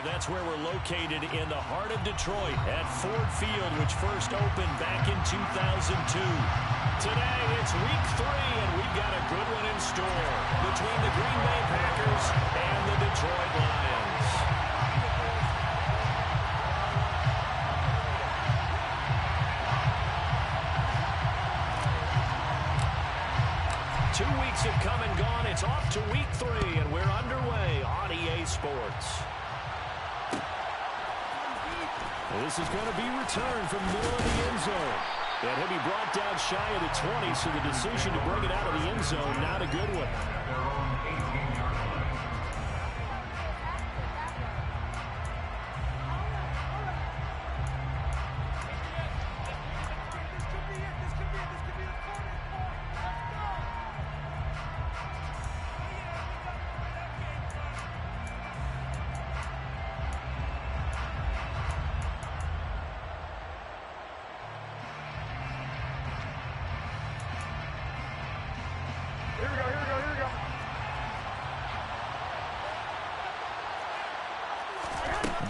That's where we're located in the heart of Detroit at Ford Field, which first opened back in 2002. Today, it's week 3, and we've got a good one in store between the Green Bay Packers and the Detroit Lions. Two weeks have come and gone. It's off to week 3, and we're underway on EA Sports. Well, this is going to be returned from the middle of the end zone. And he'll be brought down shy of the 20, so the decision to bring it out of the end zone, not a good one.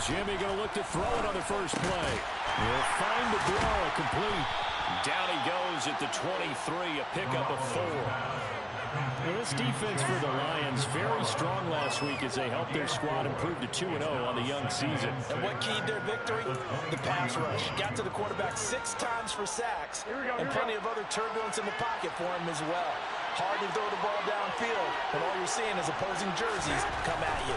Jimmy going to look to throw it on the first play. Will find the throw, complete. Down he goes at the 23, a pickup of 4. Well, this defense for the Lions, very strong last week as they helped their squad improve to 2-0 on the young season. And what keyed their victory? The pass rush. Got to the quarterback 6 times for sacks, and plenty of other turbulence in the pocket for him as well. Hard to throw the ball downfield, but all you're seeing is opposing jerseys come at you.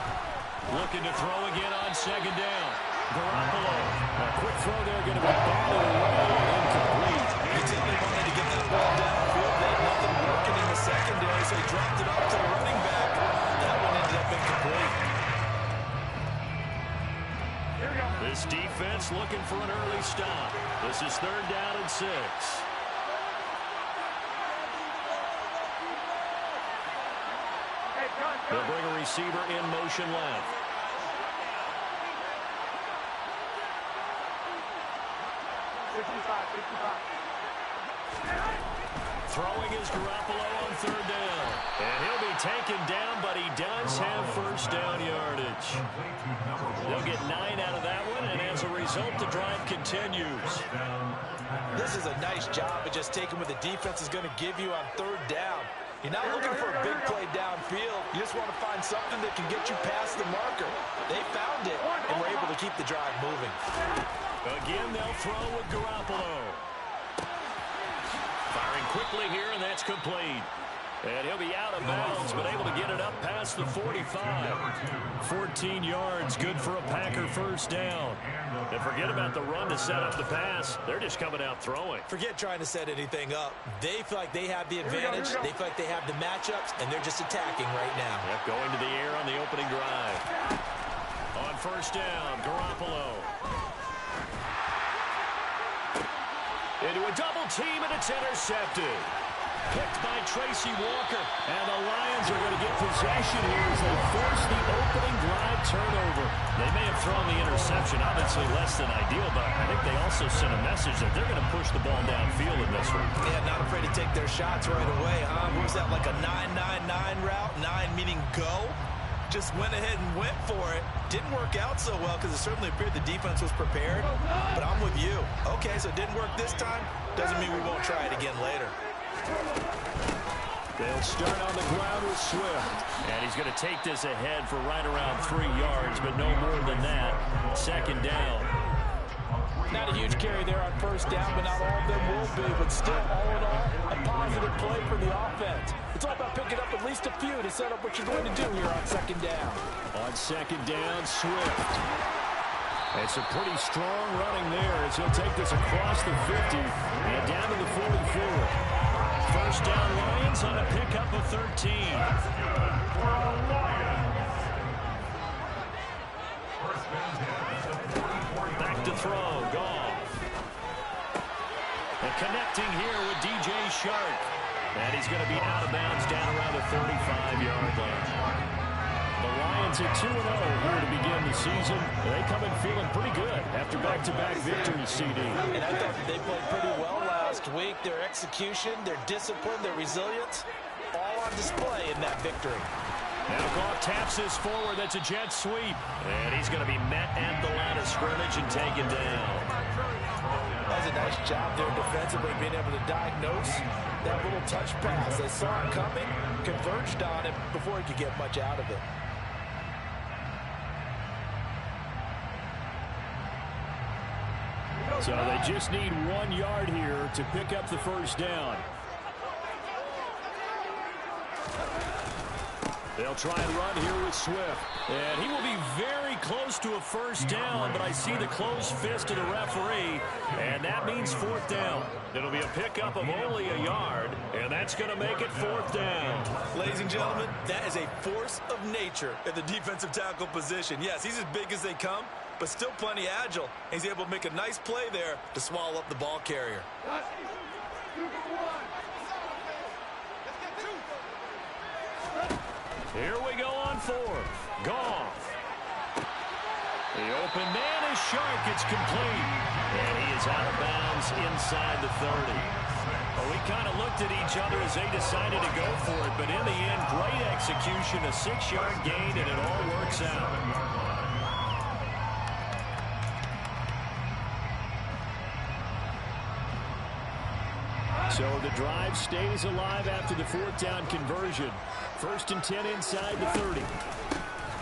Looking to throw again on second down. Garoppolo. A quick throw there, going to be batted away, incomplete. He simply wanted to get that ball downfield. They had nothing working in the secondary, so he dropped it off to the running back. That one ended up incomplete. This defense looking for an early stop. This is 3rd down and 6. They'll bring a receiver in motion left. Throwing is Garoppolo on 3rd down. And he'll be taken down, but he does have first down yardage. They'll get 9 out of that one, and as a result, the drive continues. This is a nice job of just taking what the defense is going to give you on 3rd down. You're not looking for a big play downfield. You just want to find something that can get you past the marker. They found it, and were able to keep the drive moving. Again, they'll throw with Garoppolo. Firing quickly here, and that's complete. And he'll be out of bounds, but able to get it up past the 45. 14 yards, good for a Packer first down. And forget about the run to set up the pass. They're just coming out throwing. Forget trying to set anything up. They feel like they have the advantage. They feel like they have the matchups, and they're just attacking right now. Yep, going to the air on the opening drive. On first down, Garoppolo. Into a double team, and it's intercepted. Picked by Tracy Walker. And the Lions are going to get possession here as they force the opening drive turnover. They may have thrown the interception, obviously less than ideal, but I think they also sent a message that they're going to push the ball downfield in this one. Yeah, not afraid to take their shots right away, huh? What was that, like a 9-9-9 route? 9 meaning go? Just went ahead and went for it. Didn't work out so well because it certainly appeared the defense was prepared. But I'm with you. Okay, so it didn't work this time. Doesn't mean we won't try it again later. They'll start on the ground with Swift. And he's going to take this ahead for right around 3 yards, but no more than that. 2nd down. Not a huge carry there on first down, but not all of them will be. But still, all in all, a positive play for the offense. It's all about picking up at least a few to set up what you're going to do here on 2nd down. On 2nd down, Swift. It's a pretty strong running there as he'll take this across the 50 and down to the 44. First down, Lions on a pickup of 13. Back to throw, Goff. And connecting here with DJ Shark. And he's going to be out of bounds down around the 35-yard line. The Lions are 2-0 here to begin the season. They come in feeling pretty good after back-to-back victories, CD. And I thought they played pretty well last week. Their execution, their discipline, their resilience, all on display in that victory. Now Goff taps this forward. That's a jet sweep. And he's going to be met at the line of scrimmage and taken down. That's a nice job there defensively, being able to diagnose that little touch pass. They saw it coming, converged on it before he could get much out of it. So they just need 1 yard here to pick up the first down. They'll try and run here with Swift. And he will be very close to a first down, but I see the closed fist of the referee, and that means 4th down. It'll be a pickup of only a yard, and that's going to make it 4th down. Ladies and gentlemen, that is a force of nature at the defensive tackle position. Yes, he's as big as they come, but still plenty agile. He's able to make a nice play there to swallow up the ball carrier. Here we go on 4th. Goff. The open man is Shark. It's complete. And he is out of bounds inside the 30. Well, we kind of looked at each other as they decided to go for it. But in the end, great execution, a 6-yard gain, and it all works out. So the drive stays alive after the 4th down conversion. 1st and 10 inside the 30.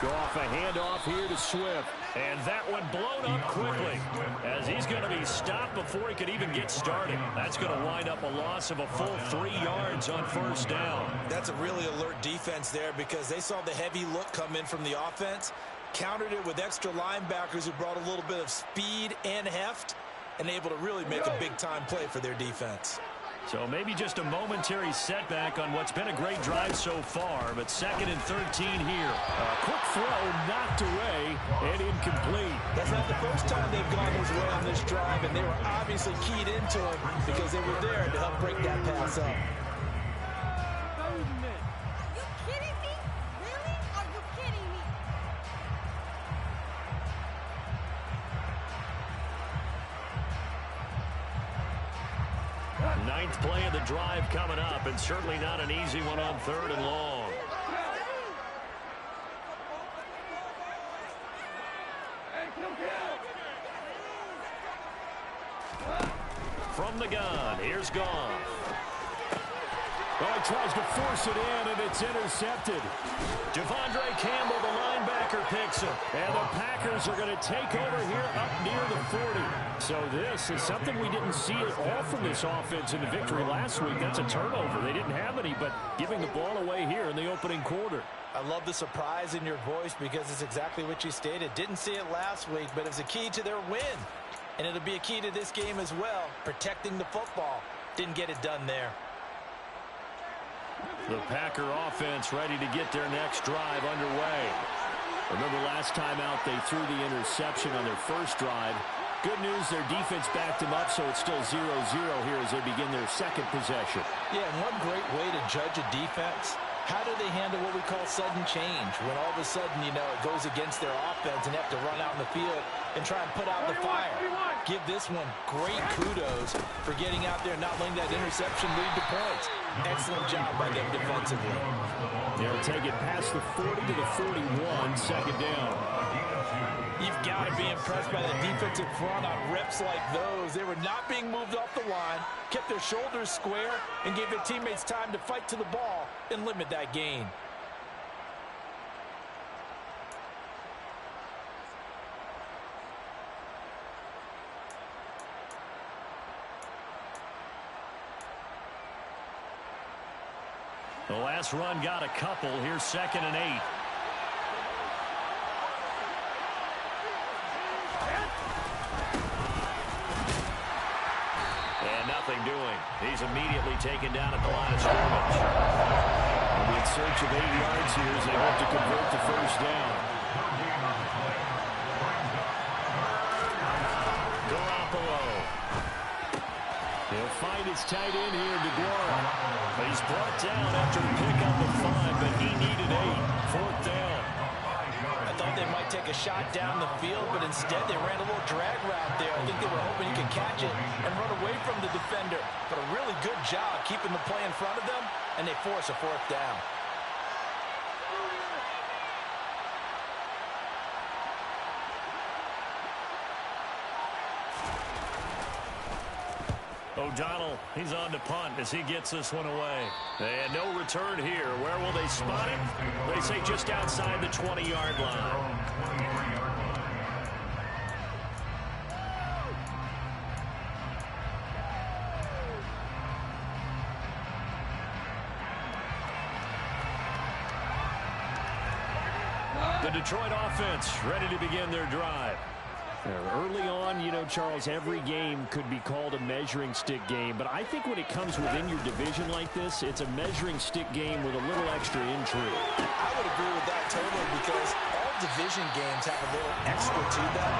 Goff a handoff here to Swift. And that one blown up quickly as he's going to be stopped before he could even get started. That's going to wind up a loss of a full 3 yards on 1st down. That's a really alert defense there because they saw the heavy look come in from the offense, countered it with extra linebackers who brought a little bit of speed and heft, and able to really make a big-time play for their defense. So maybe just a momentary setback on what's been a great drive so far, but 2nd and 13 here. A quick throw knocked away and incomplete. That's not the first time they've gone his way on this drive, and they were obviously keyed into him because they were there to help break that pass up. Ninth play of the drive coming up, and certainly not an easy one on 3rd and long. From the gun, here's Goff. Oh, he tries to force it in, and it's intercepted. Devondre Campbell, the linebacker, picks it. And the Packers are going to take over here up near the 40. So this is something we didn't see at all from this offense in the victory last week. That's a turnover. They didn't have any, but giving the ball away here in the opening quarter. I love the surprise in your voice because it's exactly what you stated. Didn't see it last week, but it's a key to their win. And it'll be a key to this game as well, protecting the football. Didn't get it done there. The Packer offense ready to get their next drive underway. Remember last time out they threw the interception on their first drive. Good news, their defense backed them up, so it's still 0-0 here as they begin their second possession. Yeah, and one great way to judge a defense, how do they handle what we call sudden change? When all of a sudden, you know, it goes against their offense and have to run out in the field and try and put out the fire. Give this one great kudos for getting out there and not letting that interception lead to points. Excellent job by them defensively. They'll take it past the 40 to the 41, 2nd down. You've got to be impressed by the defensive front on reps like those. They were not being moved off the line, kept their shoulders square, and gave their teammates time to fight to the ball and limit that gain. The last run got a couple. Here's 2nd and 8. And nothing doing. He's immediately taken down at the line of scrimmage. They'll be in search of 8 yards here as they hope to convert the first down. Garoppolo. He'll find his tight end here, DeGuara. But he's brought down after a pickup of 5, but he needed 8. 4th down. I thought they might take a shot down the field, but instead they ran a little drag route there. I think they were hoping he could catch it and run away from the defender. But a really good job keeping the play in front of them, and they force a 4th down. O'Donnell, he's on to punt as he gets this one away. And no return here. Where will they spot him? They say just outside the 20-yard line. The Detroit offense ready to begin their drive. Early on, you know, Charles, every game could be called a measuring stick game. But I think when it comes within your division like this, it's a measuring stick game with a little extra intrigue. I would agree with that totally because all division games have a little extra to them.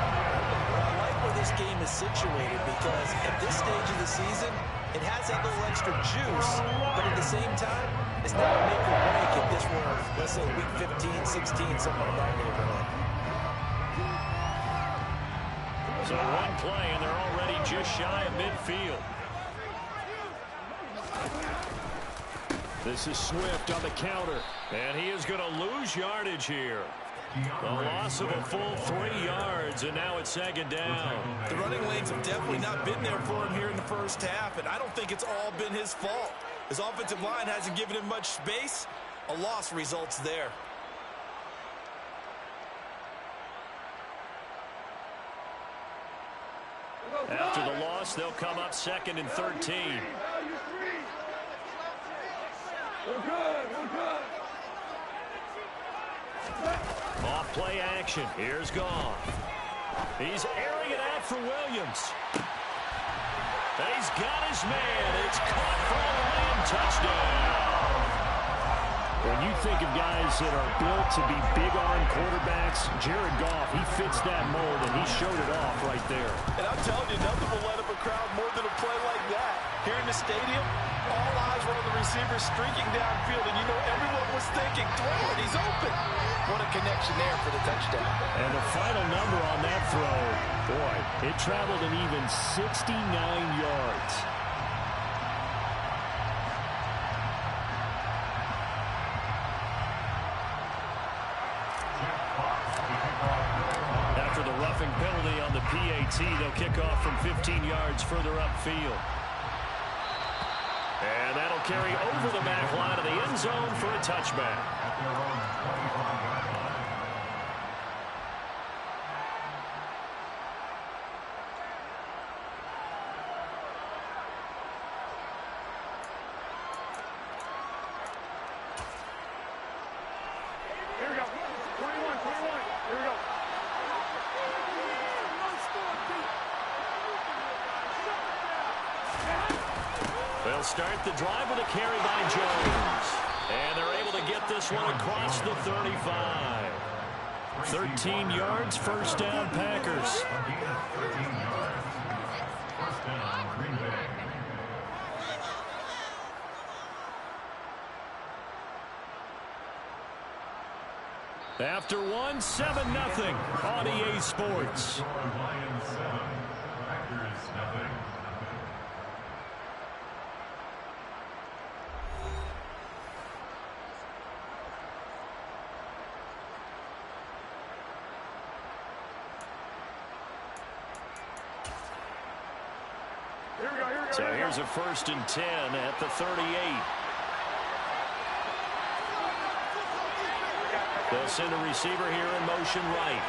But I like where this game is situated because at this stage of the season, it has that little extra juice. But at the same time, it's not a make or break if this were, let's say, week 15, 16, something like that neighborhood. So one play, and they're already just shy of midfield. This is Swift on the counter, and he is going to lose yardage here. A loss of a full 3 yards, and now it's second down. The running lanes have definitely not been there for him here in the first half, and I don't think it's all been his fault. His offensive line hasn't given him much space. A loss results there. After the loss, they'll come up 2nd and 13. Off play action. Here's Goff. He's airing it out for Williams. He's got his man. It's caught for a Lion touchdown. When you think of guys that are built to be big-arm quarterbacks, Jared Goff, he fits that mold, and he showed it off right there. And I'm telling you, nothing will let up a crowd more than a play like that. Here in the stadium, all eyes were on the receiver streaking downfield, and you know everyone was thinking, throw it, he's open. What a connection there for the touchdown. And the final number on that throw, boy, it traveled an even 69 yards. After the roughing penalty on the PAT, they'll kick off from 15 yards further upfield. And that'll carry over the back line of the end zone for a touchback. Here we go. 21. Here we go. They'll start the drive with a carry by Jones. And they're able to get this one across the 35. 13 yards, first down, Packers. After one, 7-0 on EA Sports. So here's a 1st and 10 at the 38. They'll send a receiver here in motion right.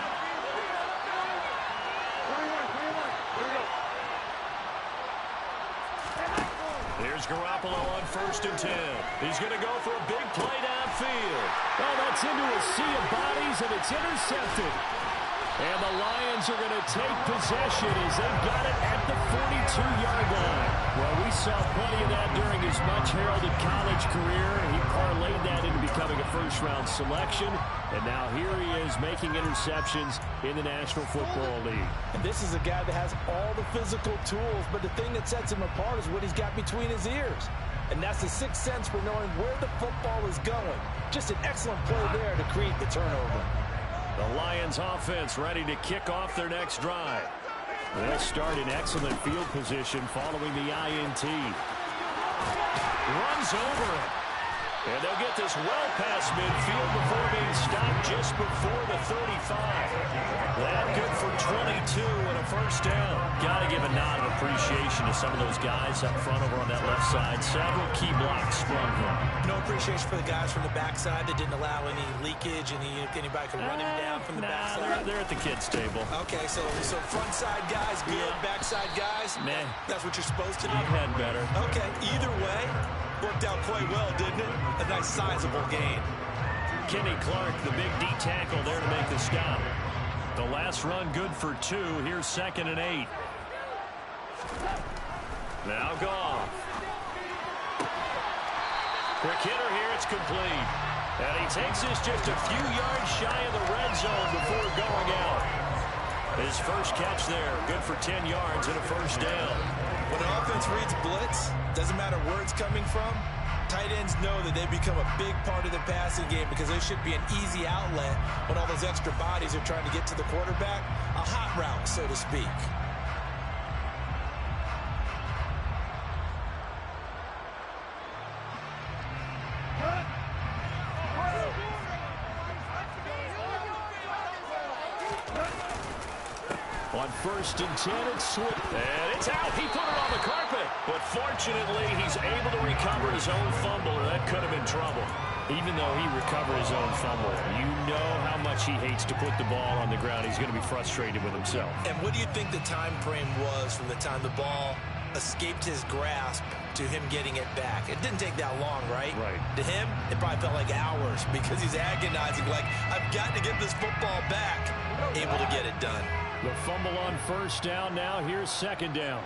Here's Garoppolo on 1st and 10. He's going to go for a big play downfield. Oh, that's into a sea of bodies, and it's intercepted. And the Lions are going to take possession as they've got it at the 42-yard line. Well, we saw plenty of that during his much-heralded college career. He parlayed that into becoming a first-round selection. And now here he is making interceptions in the National Football League. And this is a guy that has all the physical tools, but the thing that sets him apart is what he's got between his ears. And that's the sixth sense for knowing where the football is going. Just an excellent play there to create the turnover. The Lions offense ready to kick off their next drive. They'll start in excellent field position following the INT. Runs over it. And they'll get this well past midfield before being stopped just before the 35. That good for 22 and a first down. Got to give a nod of appreciation to some of those guys up front over on that left side. Several key blocks sprung from. No appreciation for the guys from the backside that didn't allow any leakage and anybody could run him down from the backside. They're at the kids' table. Okay, so front side guys good, backside guys, man, that's what you're supposed to do. I've had better. Okay, either way, worked out quite well, didn't it? A nice sizable gain. Kenny Clark, the big D tackle there to make the stop. The last run good for 2. Here's 2nd and 8. Now Goff. Quick hitter here. It's complete. And he takes this just a few yards shy of the red zone before going out. His first catch there. Good for 10 yards and a first down. When an offense reads blitz, doesn't matter where it's coming from, tight ends know that they become a big part of the passing game because they should be an easy outlet when all those extra bodies are trying to get to the quarterback. A hot route, so to speak. On 1st and 10, it's Swift. And it's out. He put it on the carpet. But fortunately, he's able to recover his own fumble, or that could have been trouble. Even though he recovered his own fumble, you know how much he hates to put the ball on the ground. He's going to be frustrated with himself. And what do you think the time frame was from the time the ball escaped his grasp to him getting it back? It didn't take that long, right? Right. To him, it probably felt like hours because he's agonizing, like, I've got to get this football back. Able to get it done. The fumble on 1st down. Now here's 2nd down.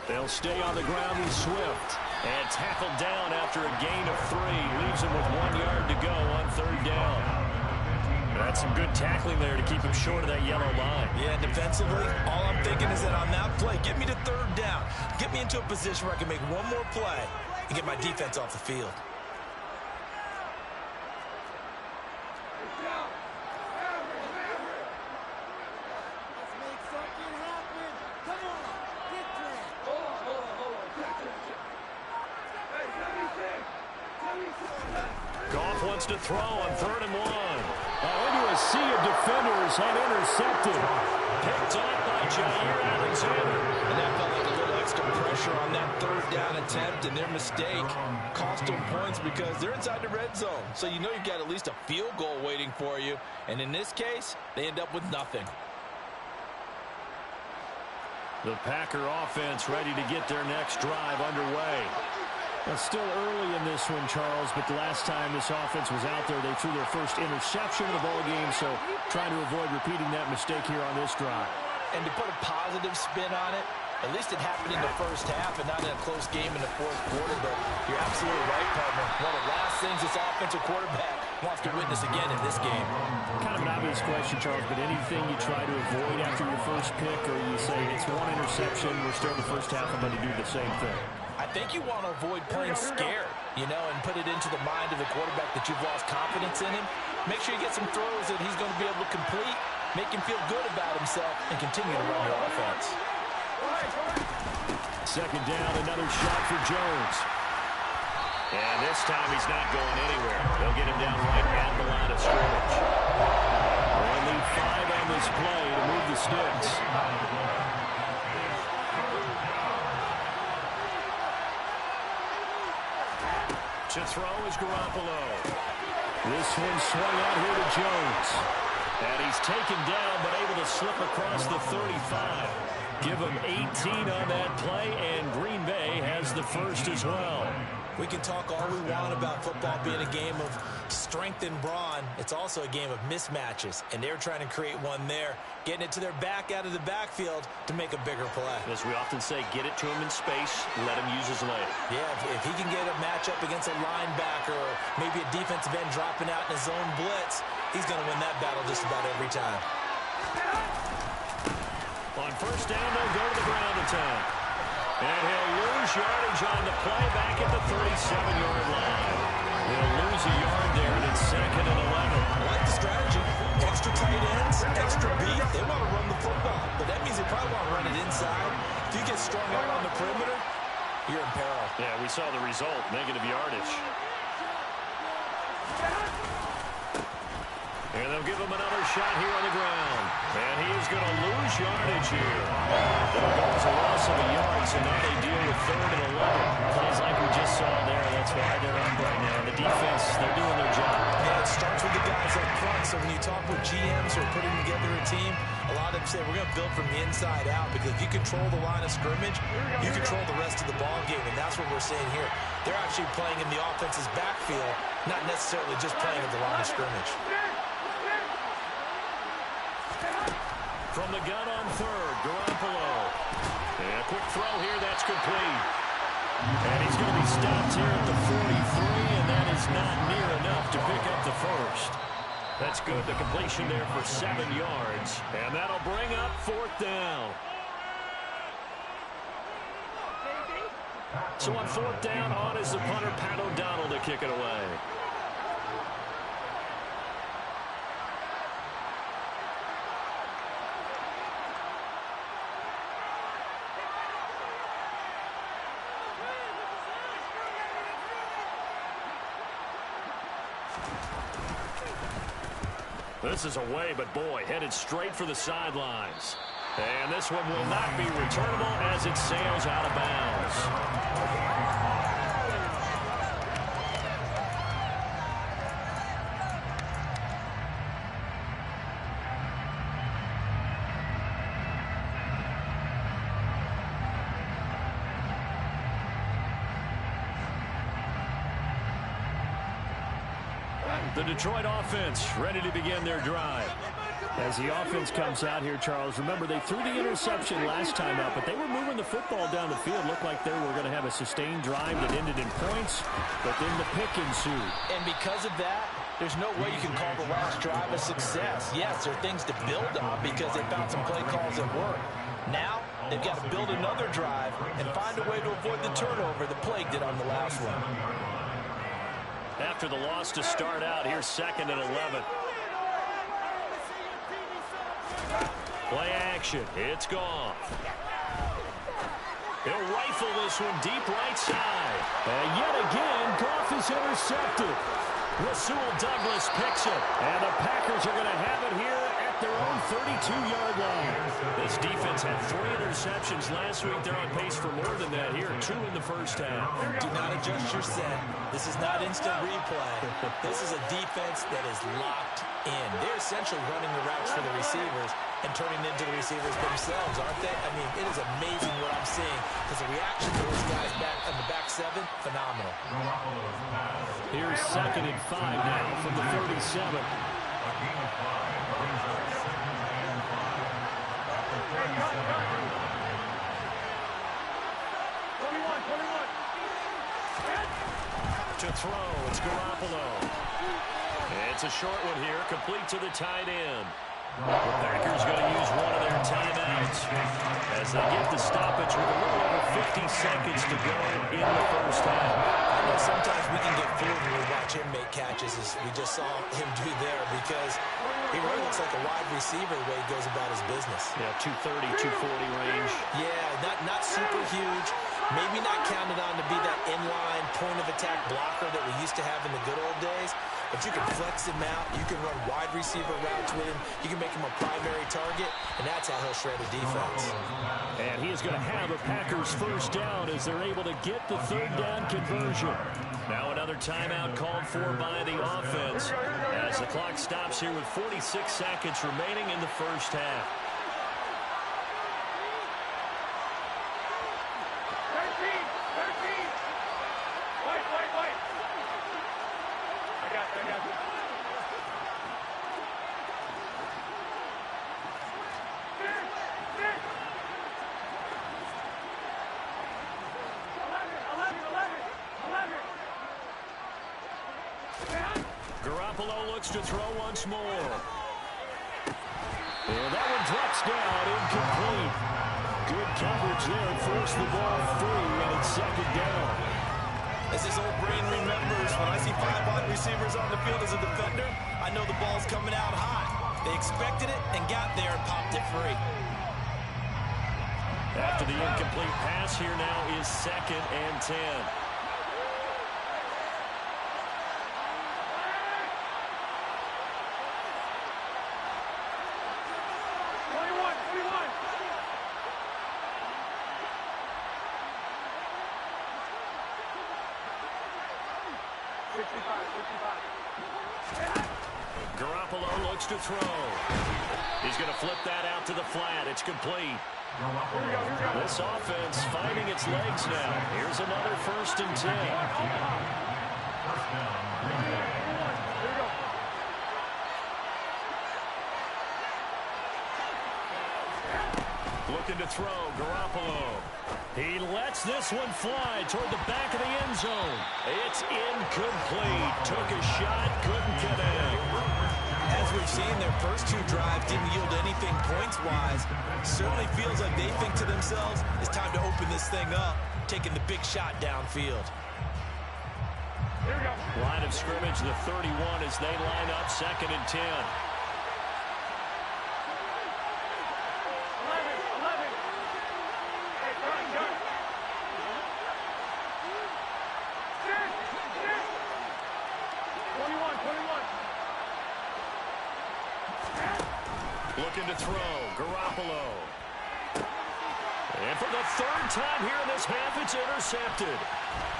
They'll stay on the ground with Swift. And tackled down after a gain of 3. Leaves him with 1 yard to go on 3rd down. That's some good tackling there to keep him short of that yellow line. Yeah, defensively, all I'm thinking is that on that play, get me to 3rd down. Get me into a position where I can make one more play and get my defense off the field. Goff wants to throw on 3rd and 1. Into a sea of defenders and intercepted. Picked up by Jair Alexander. And that felt like a little extra pressure on that 3rd down attempt, and their mistake cost them points because they're inside the red zone. So you know you've got at least a field goal waiting for you. And in this case, they end up with nothing. The Packer offense ready to get their next drive underway. It's still early in this one, Charles, but the last time this offense was out there, they threw their first interception of the ball game, so trying to avoid repeating that mistake here on this drive. And to put a positive spin on it, at least it happened in the first half and not in a close game in the 4th quarter, but you're absolutely right, partner. One of the last things this offensive quarterback wants to witness again in this game. Kind of an obvious question, Charles, but anything you try to avoid after your first pick, or you say it's 1 interception, we're still in the first half, I'm going to do the same thing? I think you want to avoid playing scared, you know, and put it into the mind of the quarterback that you've lost confidence in him. Make sure you get some throws that he's going to be able to complete, make him feel good about himself, and continue to run your offense. 2nd down, another shot for Jones. And this time he's not going anywhere. They'll get him down right at the line of scrimmage. Only 5 on this play to move the sticks. To throw is Garoppolo. This one swung out here to Jones. And he's taken down, but able to slip across the 35. Give him 18 on that play, and Green Bay has the first as well. We can talk all we want about football being a game of strength and brawn. It's also a game of mismatches, and they're trying to create one there, getting it to their back out of the backfield to make a bigger play. As we often say, get it to him in space, let him use his leg. Yeah, if he can get a matchup against a linebacker or maybe a defensive end dropping out in a zone blitz, he's going to win that battle just about every time. On 1st down, they'll go to the ground attack. And he'll lose yardage on the play back at the 37-yard line. He'll lose a yard there, and it's 2nd and 11. I like the strategy. Extra tight ends, extra beat. They want to run the football, but that means they probably want to run it inside. If you get strung out on the perimeter, you're in peril. Yeah, we saw the result, negative yardage. And they'll give him another shot here on the ground. And he is going to lose yardage here. There goes a loss of a yard, so now they deal with 3rd and 11. Plays like we just saw there. That's why they're up right now. The defense, they're doing their job. Yeah, it starts with the guys up front. So when you talk with GMs who are putting together a team, a lot of them say we're going to build from the inside out, because if you control the line of scrimmage, you control the rest of the ball game, and that's what we're seeing here. They're actually playing in the offense's backfield, not necessarily just playing at the line of scrimmage. From the gun on 3rd, Garoppolo. And a quick throw here, that's complete. And he's going to be stopped here at the 43, and that is not near enough to pick up the first. That's good. The completion there for 7 yards. And that'll bring up 4th down. So on 4th down, on is the punter, Pat O'Donnell, to kick it away. This is away, but boy, headed straight for the sidelines. And this one will not be returnable as it sails out of bounds. The Detroit offense ready to begin their drive. As the offense comes out here, Charles, remember they threw the interception last time out, but they were moving the football down the field. Looked like they were going to have a sustained drive that ended in points, but then the pick ensued. And because of that, there's no way you can call the last drive a success. Yes, there are things to build on because they found some play calls that work. Now, they've got to build another drive and find a way to avoid the turnover that plagued it on the last one. After the loss to start out, here's 2nd and 11. Play action. It's gone. He'll rifle this one deep right side. And yet again, Goff is intercepted. Rasul Douglas picks it. And the Packers are going to have it here at their own 32-yard line. This defense had 3 interceptions last week. They're on pace for more than that here. 2 in the first half. Do not adjust your set. This is not instant replay. This is a defense that is locked in. They're essentially running the routes for the receivers and turning into the receivers themselves, aren't they? I mean, it is amazing what I'm seeing because the reaction to those guys back on the back 7, phenomenal. Here's 2nd and 5 now from the 37. To throw, it's Garoppolo. It's a short one here, complete to the tight end. The Packers going to use one of their timeouts as they get the stoppage with a little over 50 seconds to go in the first half. I know sometimes we can get fooled when we watch him make catches, as we just saw him do there, because he really looks like a wide receiver the way he goes about his business. Yeah, 230, 240 range. Yeah, not super huge. Maybe not counted on to be that inline point-of-attack blocker that we used to have in the good old days. But you can flex him out. You can run wide receiver routes with him. You can make him a primary target, and that's how he'll shred a defense. And he is going to have a Packers first down as they're able to get the 3rd down conversion. Now another timeout called for by the offense as the clock stops here with 46 seconds remaining in the first half. 13. Wait. I got you. Garoppolo looks to throw once more. And that one drops down, incomplete. Good coverage there, forced the ball free, and it's 2nd down. As his old brain remembers, when I see 5 wide receivers on the field as a defender, I know the ball's coming out hot. They expected it and got there and popped it free. After the incomplete pass, here now is 2nd and 10. Garoppolo looks to throw. He's going to flip that out to the flat. It's complete. This offense finding its legs now. Here's another 1st and 10. Looking to throw, Garoppolo. He lets this one fly toward the back of the end zone. It's incomplete. Took a shot, couldn't connect. As we've seen, their first 2 drives didn't yield anything points-wise. Certainly feels like they think to themselves, it's time to open this thing up, taking the big shot downfield. Line of scrimmage, the 31 as they line up 2nd and 10. Looking to throw, Garoppolo. And for the 3rd time here in this half, it's intercepted.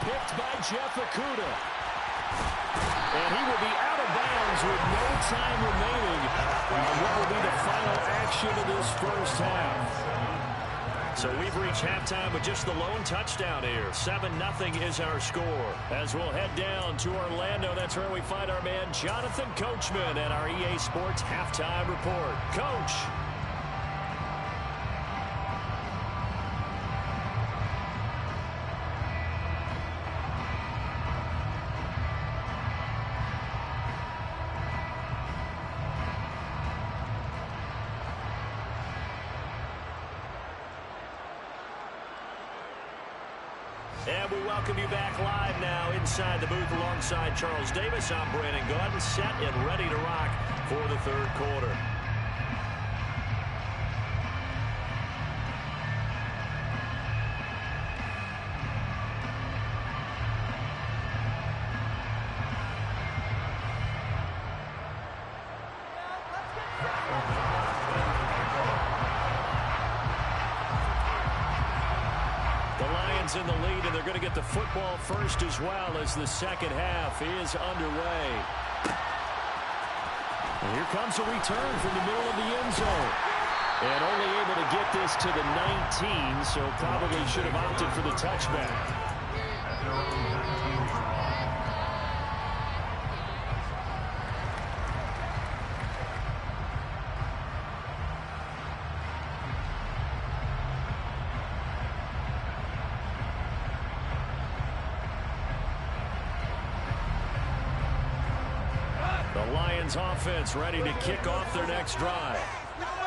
Picked by Jeff Okudah. And he will be out of bounds with no time remaining on what will be the final action of this first half. So we've reached halftime with just the lone touchdown here. 7-0 is our score. As we'll head down to Orlando, that's where we find our man Jonathan Coachman at our EA Sports Halftime Report. Coach. And we welcome you back live now inside the booth alongside Charles Davis. I'm Brandon Gaudin, set and ready to rock for the 3rd quarter. In the lead, and they're going to get the football first as well as the 2nd half is underway. And here comes a return from the middle of the end zone. And only able to get this to the 19, so probably should have opted for the touchback. Offense ready to kick off their next drive.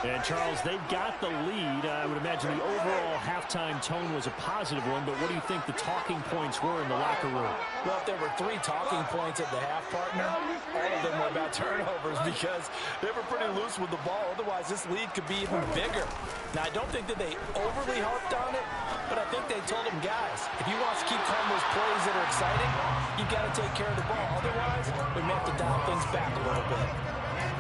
And, Charles, they've got the lead. I would imagine the overall halftime tone was a positive one, but what do you think the talking points were in the locker room? Well, if there were 3 talking points at the half, partner, all of them were about turnovers because they were pretty loose with the ball. Otherwise, this lead could be even bigger. Now, I don't think that they overly harped on it, but I think they told them, guys, if you want to keep calling those plays that are exciting, you've got to take care of the ball. Otherwise, we may have to dial things back a little bit.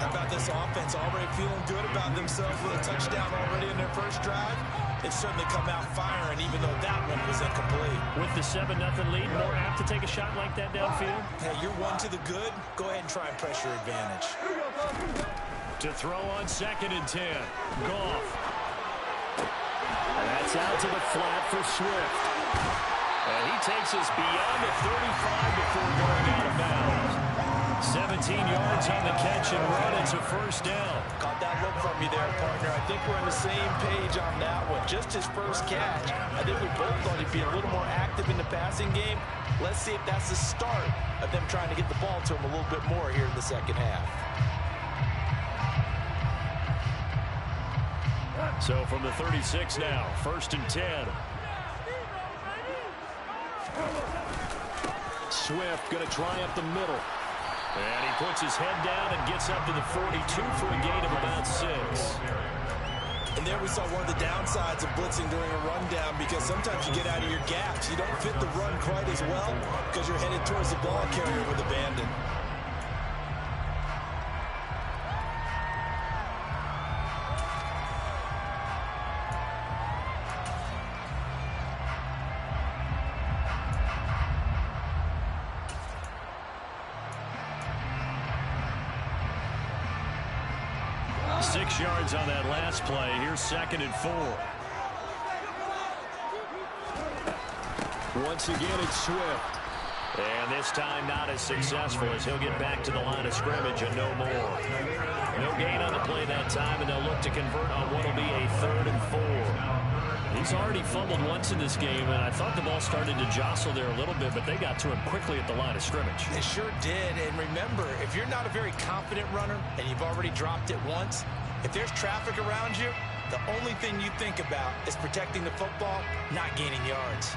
How about this offense already feeling good about themselves with a touchdown already in their first drive? They've certainly come out firing, even though that one was incomplete. With the 7-0 lead, more apt to take a shot like that downfield? Hey, you're 1 to the good. Go ahead and try and pressure advantage. To throw on 2nd and 10. Goff. That's out to the flat for Swift. And he takes us beyond the 35 before going out of bounds. 17 yards on the catch and run. It's a first down. Caught that look from you there, partner. I think we're on the same page on that one. Just his first catch. I think we both thought he'd be a little more active in the passing game. Let's see if that's the start of them trying to get the ball to him a little bit more here in the second half. So from the 36 now, 1st and 10. Swift going to try up the middle. And he puts his head down and gets up to the 42 for a gain of about 6. And there we saw one of the downsides of blitzing during a rundown because sometimes you get out of your gaps. You don't fit the run quite as well because you're headed towards the ball carrier with abandon. 6 yards on that last play. Here's 2nd and 4. Once again, it's Swift. And this time not as successful as he'll get back to the line of scrimmage and no more. No gain on the play that time, and they'll look to convert on what will be a 3rd and 4. He's already fumbled once in this game, and I thought the ball started to jostle there a little bit, but they got to him quickly at the line of scrimmage. They sure did, and remember, if you're not a very confident runner and you've already dropped it once, if there's traffic around you, the only thing you think about is protecting the football, not gaining yards.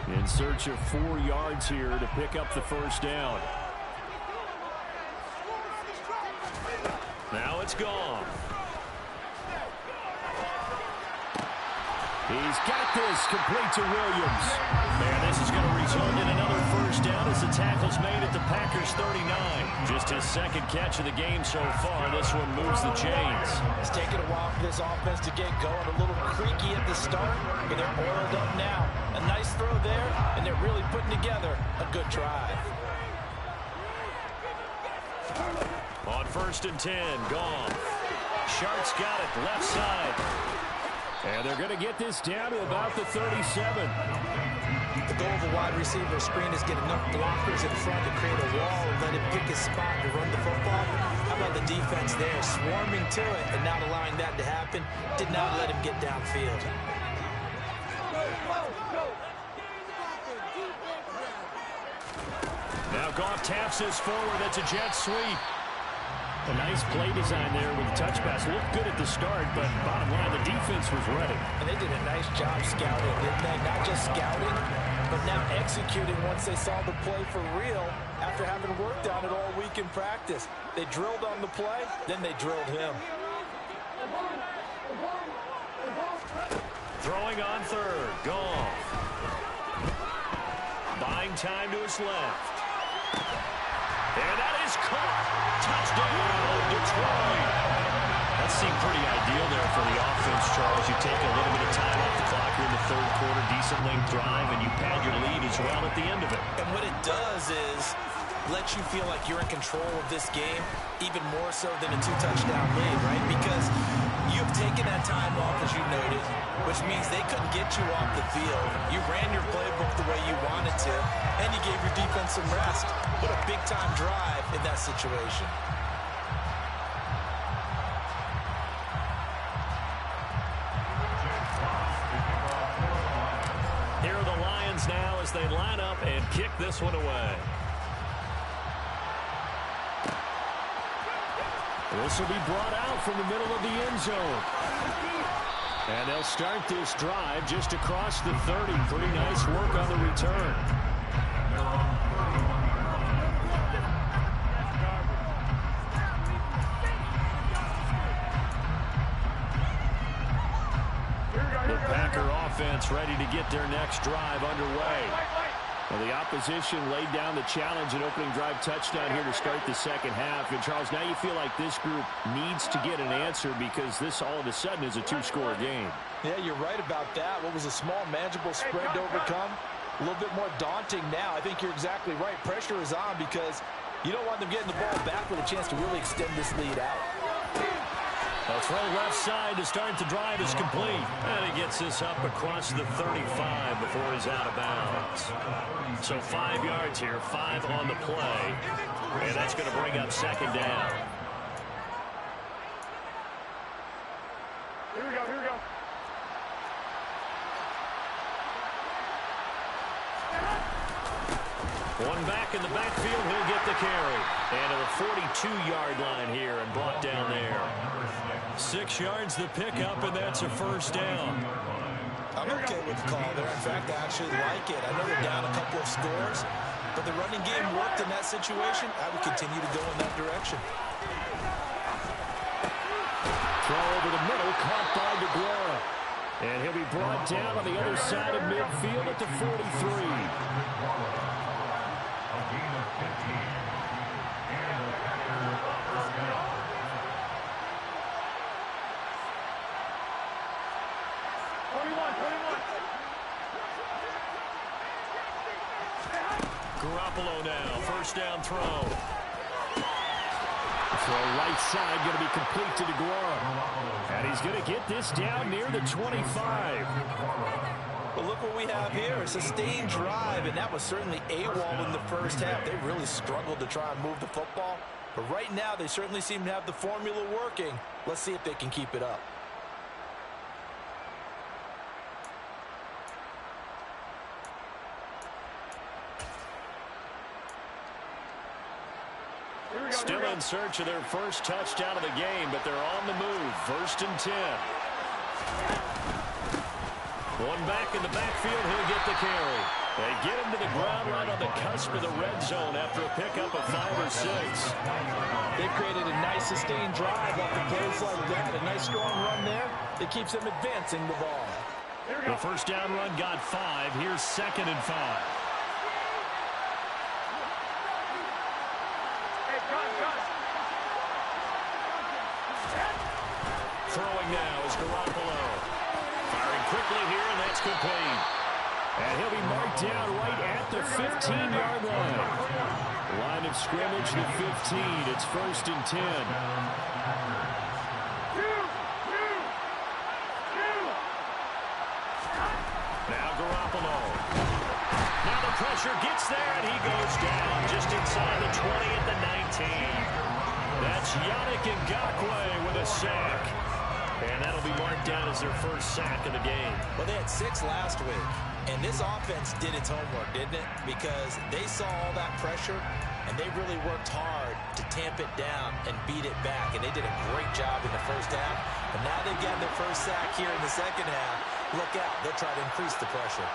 In search of 4 yards here to pick up the first down. Now it's gone. He's got this complete to Williams. And this is going to result in another first down as the tackle's made at the Packers 39. Just his 2nd catch of the game so far. This one moves the chains. It's taken a while for this offense to get going. A little creaky at the start, but they're oiled up now. A nice throw there, and they're really putting together a good drive. On 1st and 10, gone. Sharp's got it, left side. And they're going to get this down to about the 37. The goal of a wide receiver screen is get enough blockers in front to create a wall and let him pick his spot to run the football. How about the defense there, swarming to it and not allowing that to happen? Did not let him get downfield. Now Goff taps this forward. That's a jet sweep. A nice play design there with the touch pass. Looked good at the start, but bottom line, the defense was ready. And they did a nice job scouting, didn't they? Not just scouting, but now executing once they saw the play for real after having worked on it all week in practice. They drilled on the play, then they drilled him. Throwing on 3rd. Goff. Buying time to his left. And that is caught. Touchdown, Detroit. That seemed pretty ideal there for the offense, Charles. You take a little bit of time off the clock here in the 3rd quarter, decent length drive, and you pad your lead as well at the end of it. And what it does is let you feel like you're in control of this game, even more so than a 2-touchdown lead, right? Because you've taken that time off, as you noted, which means they couldn't get you off the field. You ran your playbook the way you wanted to, and you gave your defense some rest. What a big-time drive in that situation. Here are the Lions now as they line up and kick this one away. This will be brought out from the middle of the end zone. And they'll start this drive just across the 30. Pretty nice work on the return. The Packer offense ready to get their next drive underway. Well, the opposition laid down the challenge, an opening drive touchdown here to start the 2nd half. And, Charles, now you feel like this group needs to get an answer because this all of a sudden is a 2-score game. Yeah, you're right about that. What was a small, manageable spread to overcome, a little bit more daunting now. I think you're exactly right. Pressure is on because you don't want them getting the ball back with a chance to really extend this lead out. A throw left side to start the drive is complete. And he gets this up across the 35 before he's out of bounds. So 5 yards here, 5 on the play. And that's going to bring up 2nd down. Here we go, here we go. One back in the backfield, he'll get the carry. And to the 42-yard line here and brought down there. 6 yards the pickup, and that's a first down. I'm okay with the call there. In fact, I actually like it. I know they're down a couple of scores, but the running game worked in that situation. I would continue to go in that direction. Throw over the middle, caught by DeGuara. And he'll be brought down on the other side of midfield at the 43. Garoppolo now. First down throw. Throw right side going to be complete to DeGuara. And he's going to get this down near the 25. Well, look what we have here. A sustained drive, and that was certainly AWOL in the first half. They really struggled to try and move the football. But right now, they certainly seem to have the formula working. Let's see if they can keep it up. Still in search of their first touchdown of the game, but they're on the move. First and 10. One back in the backfield, he'll get the carry. They get him to the ground right on the cusp of the red zone after a pickup of 5 or 6. They created a nice sustained drive off the plays like that. A nice strong run there that keeps them advancing the ball. The first down run got 5. Here's 2nd and 5. Throwing now is Garoppolo. Firing quickly here, and that's complete. And he'll be marked down right at the 15-yard line. Line of scrimmage, the 15. It's first and 10. Now Garoppolo. Now the pressure gets there, and he goes down just inside the 20 at the 19. That's Yannick Ngakoue with a sack. And that'll be marked down as their first sack of the game. Well, they had 6 last week. And this offense did its homework, didn't it? Because they saw all that pressure, and they really worked hard to tamp it down and beat it back. And they did a great job in the first half. And now they've gotten their first sack here in the second half. Look out. They'll try to increase the pressure.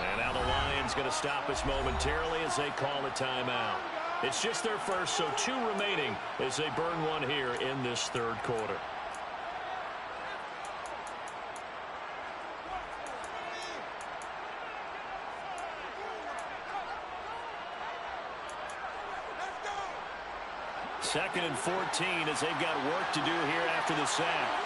And now the Lions going to stop us momentarily as they call a timeout. It's just their first, so 2 remaining as they burn one here in this third quarter. Second and 14 as they've got work to do here after the sack.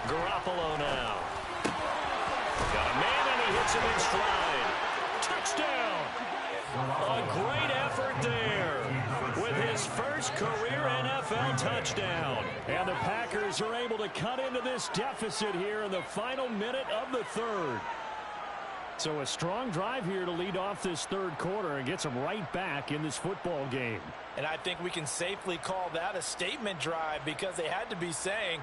Garoppolo now. Got a man and he hits him in stride. Touchdown! A great effort there with his first career NFL touchdown. And the Packers are able to cut into this deficit here in the final minute of the third. So a strong drive here to lead off this third quarter and gets them right back in this football game. And I think we can safely call that a statement drive because they had to be saying,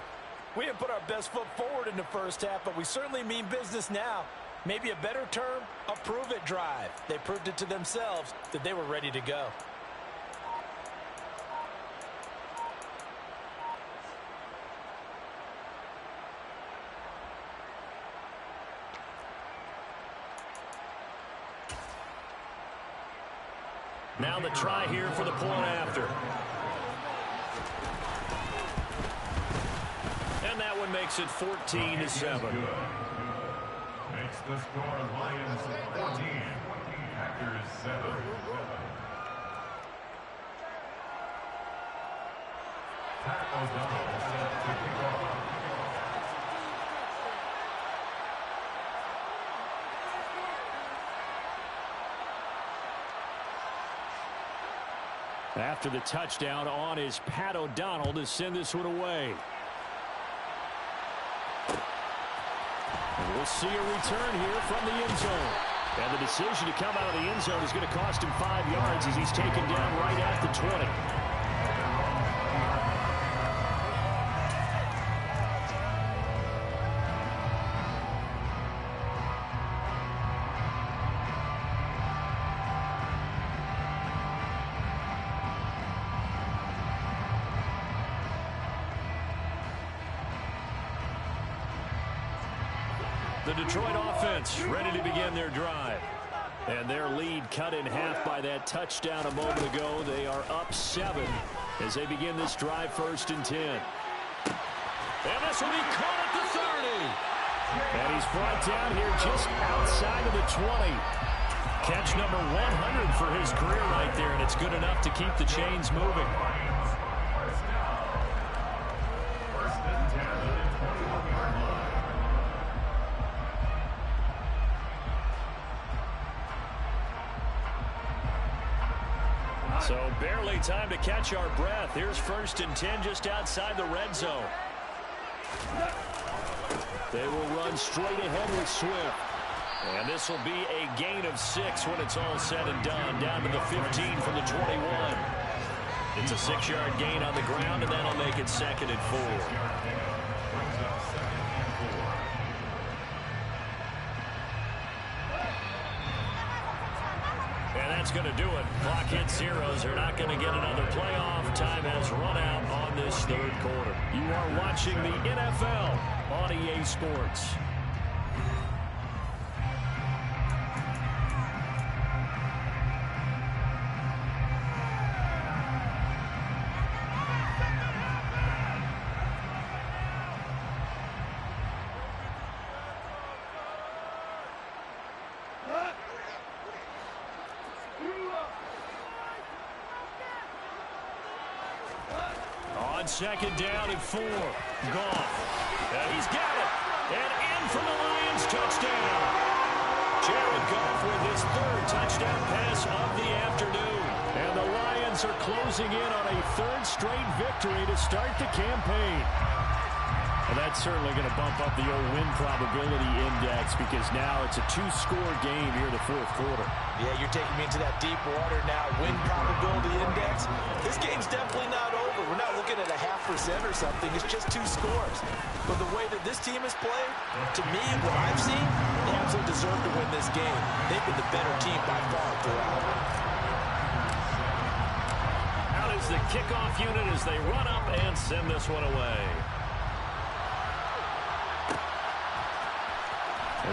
we didn't put our best foot forward in the first half, but we certainly mean business now. Maybe a better term, a prove-it drive. They proved it to themselves that they were ready to go. Now the try here for the point after. And that one makes it 14-7. Makes the score Lions 14, Packers 7. Pat O'Donnell set to kick off. After the touchdown on is Pat O'Donnell to send this one away. And we'll see a return here from the end zone. And the decision to come out of the end zone is going to cost him 5 yards as he's taken down right at the 20. The Detroit offense ready to begin their drive. And their lead cut in half by that touchdown a moment ago. They are up 7 as they begin this drive, first and 10. And this will be caught at the 30. And he's brought down here just outside of the 20. Catch number 100 for his career right there, and it's good enough to keep the chains moving. First and 10 at the 21-yard line. So barely time to catch our breath. Here's first and 10 just outside the red zone. They will run straight ahead with Swift. And this will be a gain of 6 when it's all said and done. Down to the 15 from the 21. It's a 6-yard gain on the ground, and that'll make it 2nd and 4. And that's going to do it. Clock hits zeros. They're not going to get another playoff. Time has run out on this third quarter. You are watching the NFL on EA Sports. Second down and 4. Goff. And he's got it. And in for the Lions touchdown. Jared Goff with his 3rd touchdown pass of the afternoon. And the Lions are closing in on a 3rd straight victory to start the campaign. And that's certainly going to bump up the old win probability index because now it's a 2-score game here in the 4th quarter. Yeah, you're taking me into that deep water now. Win probability index. This game's definitely not over. We're not looking at a 0.5% or something. It's just 2 scores. But the way that this team has played, to me, what I've seen, they absolutely deserve to win this game. They've been the better team by far throughout. Out is the kickoff unit as they run up and send this one away.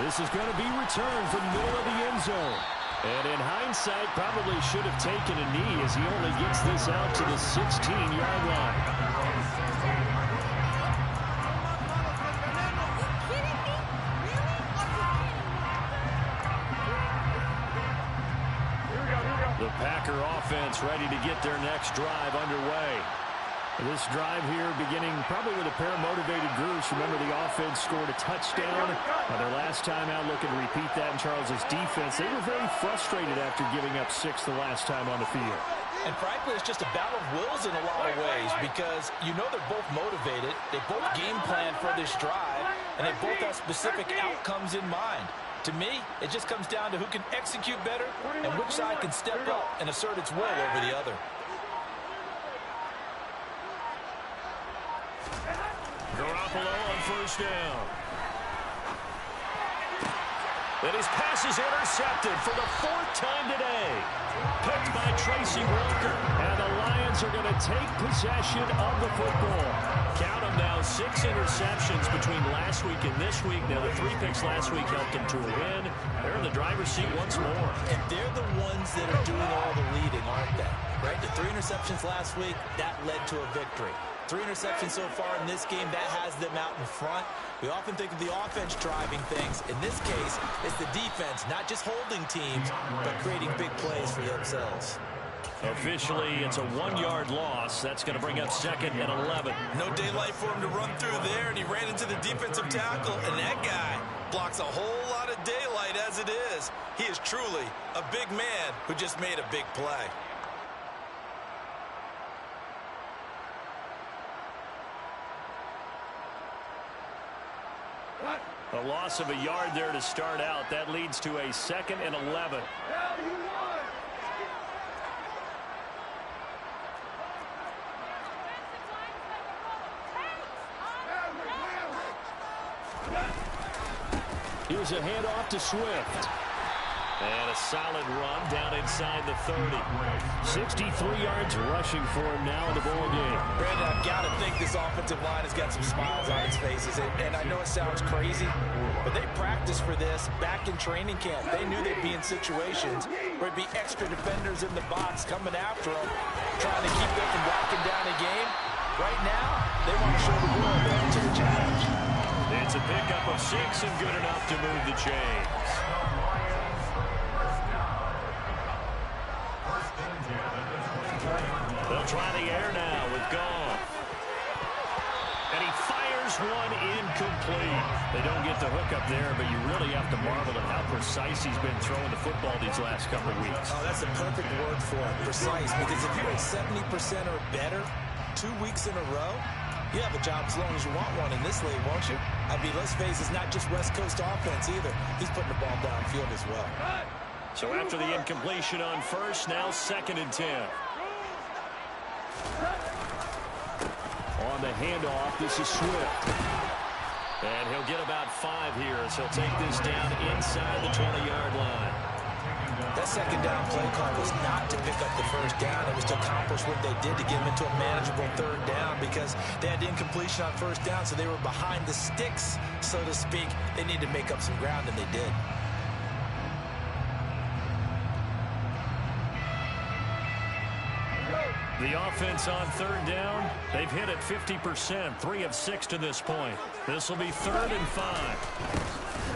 This is going to be returned from the middle of the end zone. And in hindsight, probably should have taken a knee as he only gets this out to the 16-yard line. The Packer offense ready to get their next drive underway. This drive here beginning probably with a pair of motivated groups. Remember, the offense scored a touchdown. Their last time out, looking to repeat that in Charles' defense. They were very frustrated after giving up 6 the last time on the field. And frankly, it's just a battle of wills in a lot of ways because you know they're both motivated. They both game plan for this drive, and they both have specific outcomes in mind. To me, it just comes down to who can execute better and which side can step up and assert its will over the other. Garoppolo on first down. And his pass is intercepted for the 4th time today. Picked by Tracy Walker. And the Lions are going to take possession of the football. Count them now, 6 interceptions between last week and this week. Now, the 3 picks last week helped them to a win. They're in the driver's seat once more. And they're the ones that are doing all the leading, aren't they? Right? The 3 interceptions last week, that led to a victory. 3 interceptions so far in this game, that has them out in front. We often think of the offense driving things. In this case, it's the defense, not just holding teams, but creating big plays for themselves. Officially, it's a 1-yard loss. That's going to bring up 2nd and 11. No daylight for him to run through there, and he ran into the defensive tackle, and that guy blocks a whole lot of daylight as it is. He is truly a big man who just made a big play. A loss of a yard there to start out. That leads to a 2nd and 11. Here's a handoff to Swift. And a solid run down inside the 30. 63 yards rushing for him now in the ball game. Brandon, I've got to think this offensive line has got some smiles on its faces. And I know it sounds crazy, but they practiced for this back in training camp. They knew they'd be in situations where it'd be extra defenders in the box coming after them, trying to keep them from locking down a game. Right now, they want to show the world they're up to the challenge. It's a pickup of 6 and good enough to move the chains. They'll try the air now with Goff. And he fires one incomplete. They don't get the hook up there, but you really have to marvel at how precise he's been throwing the football these last couple of weeks. Oh, that's a perfect word for it, precise. Because if you're at 70% or better 2 weeks in a row, you have a job as long as you want one in this league, won't you? I mean, let's face it, it's not just West Coast offense either. He's putting the ball downfield as well. So after the incompletion on first, now 2nd and 10. On the handoff, this is Swift. And he'll get about 5 here as he'll take this down inside the 20-yard line. That second down play call was not to pick up the first down. It was to accomplish what they did to get them into a manageable 3rd down because they had incompletion on first down, so they were behind the sticks, so to speak. They needed to make up some ground, and they did. The offense on 3rd down, they've hit it 50%, 3 of 6 to this point. This will be 3rd and 5.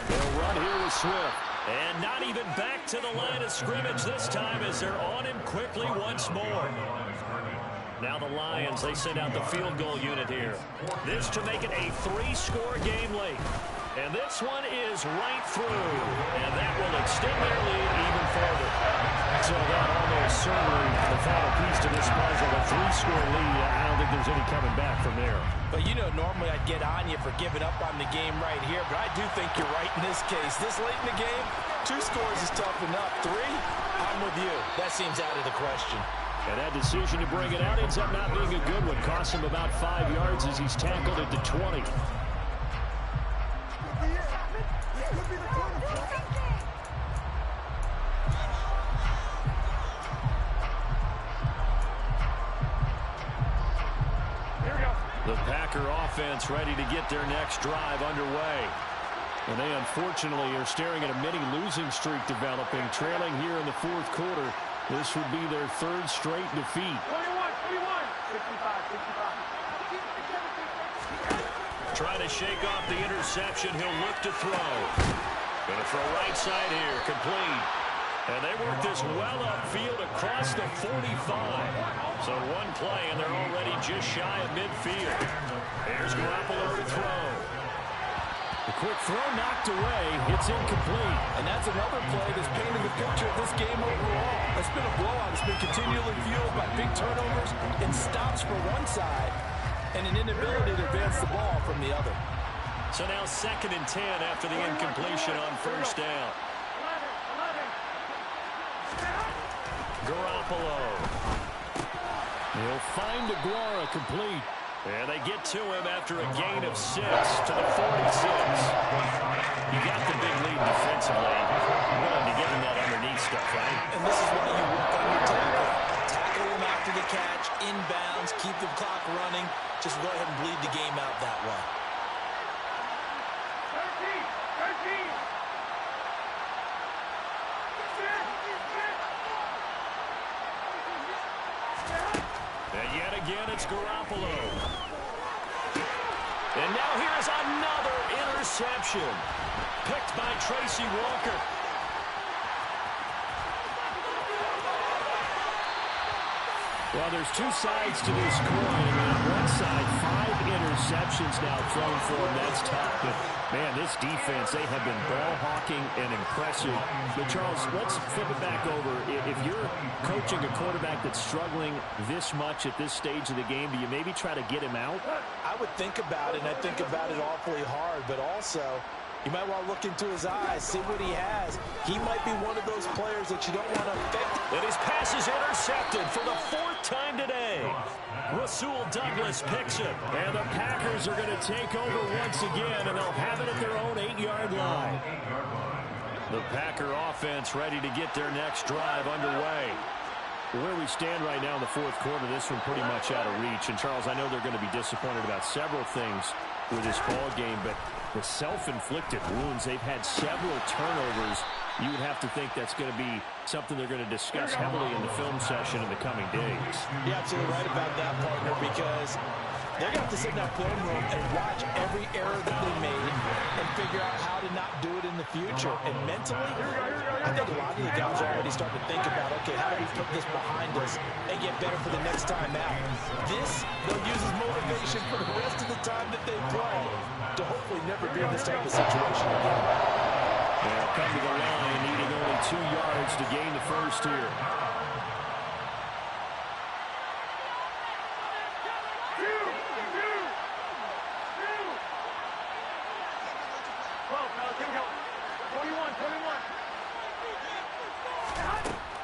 They'll run here with Swift. And not even back to the line of scrimmage this time as they're on him quickly once more. Now the Lions, they send out the field goal unit here. This to make it a 3-score game late. And this one is right through. And that will extend their lead even further. So that almost certainly the final piece to this puzzle, a 3-score lead. I don't think there's any coming back from there. But, you know, normally I'd get on you for giving up on the game right here. But I do think you're right in this case. This late in the game, 2 scores is tough enough. 3, I'm with you. That seems out of the question. And that decision to bring it out ends up not being a good one. Costs him about 5 yards as he's tackled at the 20. The Packer offense ready to get their next drive underway. And they unfortunately are staring at a mini losing streak developing, trailing here in the 4th quarter. This would be their 3rd straight defeat. 21, 65. Trying to shake off the interception. He'll look to throw. Going to throw right side here. Complete. And they work this well upfield across the 45. So one play, and they're already just shy of midfield. Here's Garoppolo to throw. The quick throw knocked away. It's incomplete. And that's another play that's painted the picture of this game overall. It's been a blowout. It's been continually fueled by big turnovers and stops for one side and an inability to advance the ball from the other. So now 2nd and 10 after the incompletion on first down. Garoppolo. He'll find Aguara complete. And they get to him after a gain of 6 to the 46. You got the big lead defensively. Willing to give him that underneath stuff, right? And this is why you work on your tackle. Tackle him after the catch, inbounds, keep the clock running. Just go ahead and bleed the game out that way. 13. And yet again, it's Garoppolo. And now here's another interception. Picked by Tracy Walker. Well, there's 2 sides to this coin. I mean, on one side, 5 interceptions now thrown for him. That's tough. But, man, this defense, they have been ball hawking and impressive. But, Charles, let's flip it back over. If you're coaching a quarterback that's struggling this much at this stage of the game, do you maybe try to get him out? I would think about it, and I think about it awfully hard. But also, you might want to look into his eyes, see what he has. He might be one of those players that you don't want to affect. And his pass is intercepted for the 4th time today. Rasul Douglas picks it. And the Packers are going to take over once again, and they'll have it at their own 8-yard line. The Packer offense ready to get their next drive underway. Where we stand right now in the 4th quarter, this one pretty much out of reach. And, Charles, I know they're going to be disappointed about several things with this ball game, but the self-inflicted wounds, they've had several turnovers. You would have to think that's going to be something they're going to discuss heavily in the film session in the coming days. You're absolutely right about that, partner, because They're going to have to sit in that film room and watch every error that they made and figure out how to not do it in the future. And mentally, I think a lot of the guys are already starting to think about, okay, how do we put this behind us and get better for the next time out? This, they'll use as motivation for the rest of the time that they play to hopefully never be in this type of situation again. They'll come to the line, needing only 2 yards to gain the first here.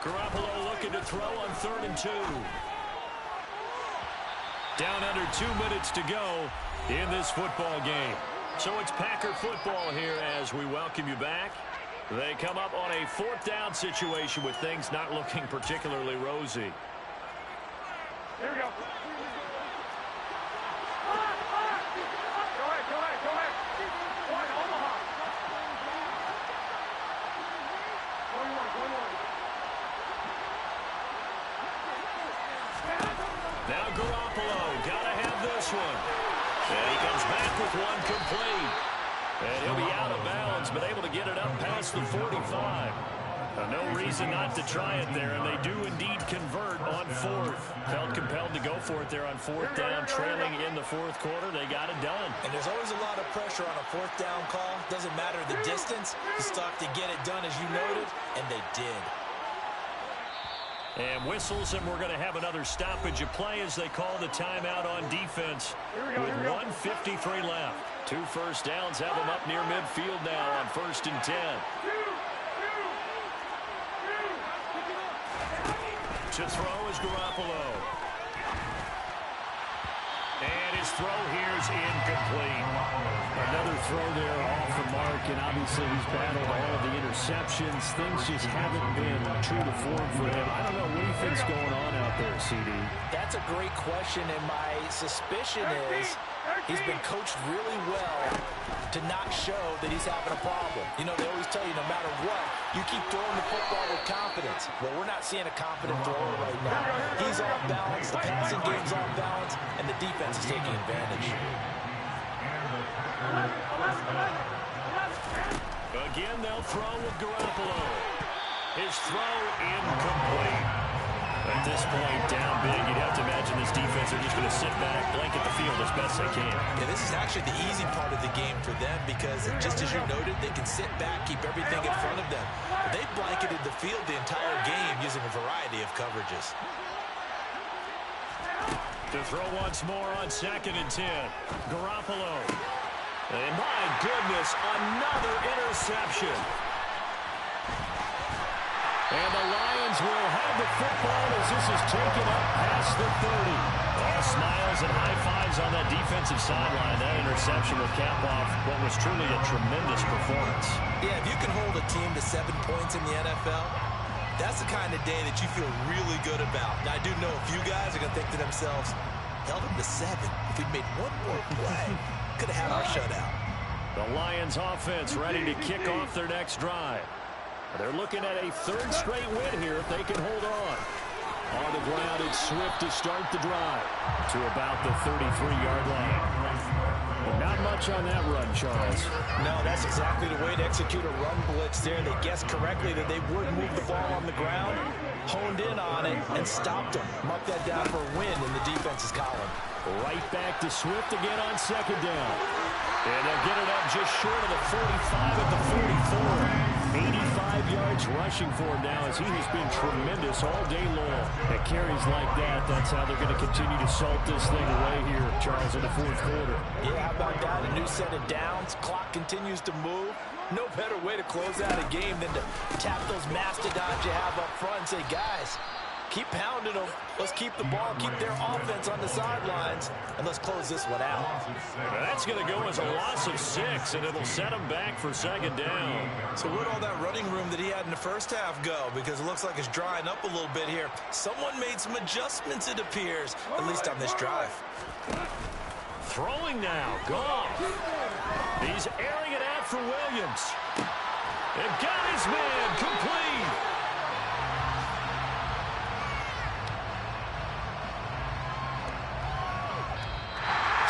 Garoppolo looking to throw on 3rd and 2. Down under 2 minutes to go in this football game. So it's Packer football here as we welcome you back. They come up on a 4th down situation with things not looking particularly rosy. Here we go. Go ahead. One, Omaha. 21. Now Garoppolo, gotta have this one. And he comes back with one complete. And he'll be out of bounds, but able to get it up past the 45. No reason not to try it there, and they do indeed convert on 4th. Felt compelled to go for it there on 4th down, trailing in the 4th quarter. They got it done. And there's always a lot of pressure on a 4th down call. Doesn't matter the distance. You still have to get it done, as you noted, and they did. And whistles, and we're going to have another stoppage of play as they call the timeout on defense with 1:53 left. 2 first downs have them up near midfield now on 1st and 10. To throw is Garoppolo. And his throw here is incomplete. Another throw there off the mark, and obviously he's battled all of the interceptions. Things just haven't been true to form for him. I don't know, what do you think's going on out there, CD? That's a great question, and my suspicion is he's been coached really well to not show that he's having a problem. You know, they always tell you no matter what, you keep throwing the football with confidence. Well, we're not seeing a confident thrower right now. He's off balance, the passing game's off balance, and the defense is taking advantage. Again, they'll throw with Garoppolo. His throw incomplete. At this point, down big, you'd have to imagine this defense are just going to sit back, blanket the field as best they can. Yeah, this is actually the easy part of the game for them because, just as you noted, they can sit back, keep everything in front of them. They've blanketed the field the entire game using a variety of coverages. To throw once more on 2nd and 10. Garoppolo. And my goodness, another interception. And the Lions will have the football as this is taken up past the 30. All smiles and high fives on that defensive sideline. That interception will cap off what was truly a tremendous performance. Yeah, if you can hold a team to 7 points in the NFL, that's the kind of day that you feel really good about. Now, I do know a few guys are going to think to themselves, held them to 7. If we'd made one more play, could have had our shutout. The Lions offense ready to kick off their next drive. They're looking at a 3rd straight win here if they can hold on. On the ground, it's Swift to start the drive to about the 33-yard line. But not much on that run, Charles. No, that's exactly the way to execute a run blitz there. They guessed correctly that they would move the ball on the ground, honed in on it, and stopped them. Mark that down for a win in the defense's column. Right back to Swift again on 2nd down. And they'll get it up just short of the 45 at the 44. 85 yards rushing for him now as he has been tremendous all day long. At carries like that, that's how they're going to continue to salt this thing away here, Charles, in the 4th quarter. Yeah, how about that? A new set of downs. Clock continues to move. No better way to close out a game than to tap those mastodons you have up front and say, guys, keep pounding them. Let's keep the ball, keep their offense on the sidelines, and let's close this one out. That's going to go as a loss of 6, and it'll set him back for 2nd down. So where'd all that running room that he had in the first half go? Because it looks like it's drying up a little bit here. Someone made some adjustments, it appears, at least on this drive. Throwing now, Goff. He's airing it out for Williams. And got his man complete.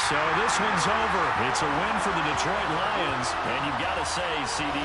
So this one's over. It's a win for the Detroit Lions. And you've got to say, CD,